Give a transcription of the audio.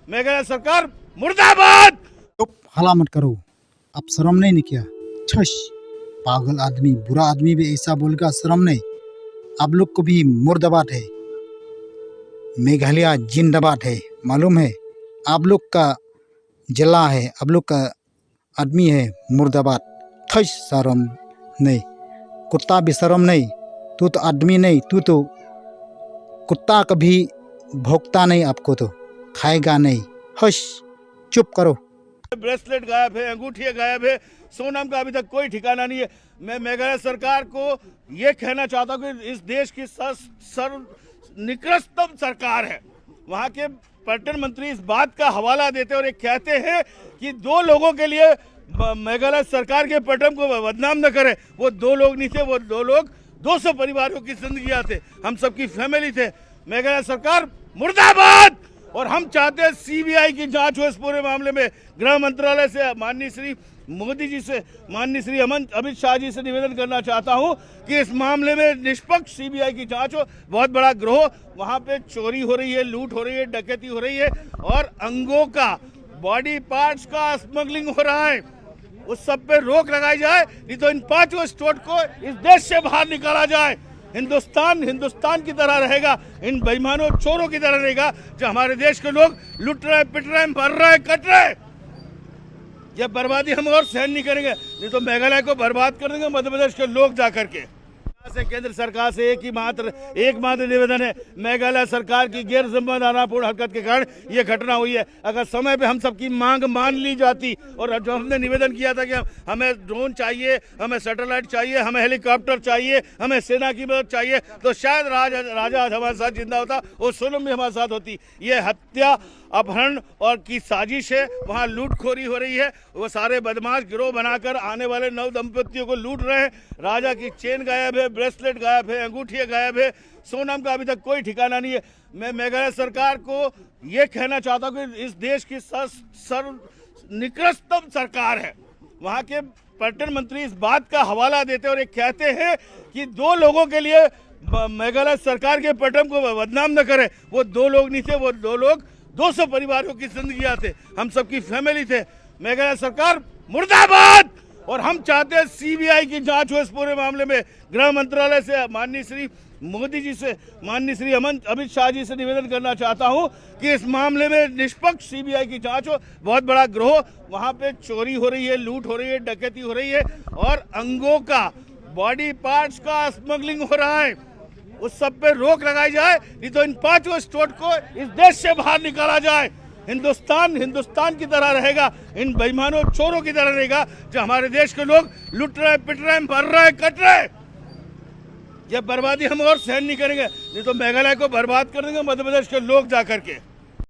मेघालय सरकार मुर्दाबाद। तो हला मत करो, अब शर्म नहीं किया? छश, पागल आदमी, बुरा आदमी भी ऐसा बोलकर शर्म नहीं? आप लोग को भी मुर्दाबाद है, मेघालय जिंदाबाद है, मालूम है? आप लोग का जिला है, आप लोग का आदमी है मुर्दाबाद। छश, शर्म नहीं, कुत्ता भी शर्म नहीं? तू तो आदमी नहीं, तू तो कुत्ता कभी भोंकता नहीं, आपको तो खाएगा नहीं। हश, चुप करो। ब्रेसलेट गायब है, अंगूठियां गायब है, सोनम का अभी तक कोई ठिकाना नहीं है। मैं मेघालय सरकार को ये कहना चाहता हूँ कि इस देश की निकृष्टतम सरकार है। वहाँ के पर्यटन मंत्री इस बात का हवाला देते और ये कहते हैं कि दो लोगों के लिए मेघालय सरकार के पर्यटन को बदनाम न करे। वो दो लोग नहीं थे, वो दो लोग 200 परिवारों की जिंदगियां थे, हम सबकी फैमिली थे। मेघालय सरकार मुर्दाबाद। और हम चाहते हैं सीबीआई की जांच हो इस पूरे मामले में। गृह मंत्रालय से माननीय श्री मोदी जी से, माननीय श्री अमित शाह जी से निवेदन करना चाहता हूं कि इस मामले में निष्पक्ष सीबीआई की जांच हो। बहुत बड़ा गिरोह वहां पे चोरी हो रही है, लूट हो रही है, डकैती हो रही है और अंगों का, बॉडी पार्ट्स का स्मगलिंग हो रहा है। उस सब पे रोक लगाई जाए, नहीं तो इन 5 स्टेट को इस देश से बाहर निकाला जाए। हिंदुस्तान की तरह रहेगा, इन बेईमानों चोरों की तरह रहेगा जो हमारे देश के लोग लुट रहे, पिट रहे, मर रहे, कट रहे। ये बर्बादी हम और सहन नहीं करेंगे, नहीं तो मेघालय को बर्बाद कर देंगे मध्य प्रदेश के लोग जाकर के। केंद्र सरकार से एक मात्र निवेदन है, मेघालय सरकार की गैर जिम्मेदारापूर्ण हरकत के कारण ये घटना हुई है। अगर समय पे हम सबकी मांग मान ली जाती और जो हमने निवेदन किया था कि हमें ड्रोन चाहिए, हमें सैटेलाइट चाहिए, हमें हेलीकॉप्टर चाहिए, हमें सेना की मदद चाहिए, तो शायद राजा आज हमारे साथ जिंदा होता, वो सोनम भी हमारे साथ होती। ये हत्या, अपहरण और की साजिश है। वहाँ लूटखोरी हो रही है, वो सारे बदमाश गिरोह बनाकर आने वाले नव दंपतियों को लूट रहे हैं। राजा की चेन गायब है, ब्रेसलेट गायब है, अंगूठियां गायब है, सोनम का अभी तक कोई ठिकाना नहीं है। मैं मेघालय सरकार को ये कहना चाहता हूँ कि इस देश की निकृष्टतम सरकार है। वहाँ के पर्यटन मंत्री इस बात का हवाला देते और ये कहते हैं कि दो लोगों के लिए मेघालय सरकार के पर्यटन को बदनाम न करे। वो दो लोग नहीं थे, वो दो लोग 200 परिवारों की जिंदगियां थे, हम सबकी फैमिली थे। मेघालय सरकार मुर्दाबाद। और हम चाहते हैं सीबीआई की जांच हो इस पूरे मामले में। गृह मंत्रालय से माननीय श्री मोदी जी से, माननीय श्री अमित शाह जी से निवेदन करना चाहता हूं कि इस मामले में निष्पक्ष सीबीआई की जांच हो। बहुत बड़ा गिरोह वहां पे चोरी हो रही है, लूट हो रही है, डकैती हो रही है और अंगों का, बॉडी पार्ट्स का स्मगलिंग हो रहा है। उस सब पे रोक लगाई जाए, नहीं तो इन 5 स्टेट को इस देश से बाहर निकाला जाए। हिंदुस्तान की तरह रहेगा, इन बेईमानों चोरों की तरह रहेगा जो हमारे देश के लोग लुट रहे, पिट रहे, मर रहे, कट रहे। ये बर्बादी हम और सहन नहीं करेंगे, नहीं तो मेघालय को बर्बाद कर देंगे मध्य प्रदेश के लोग जाकर के।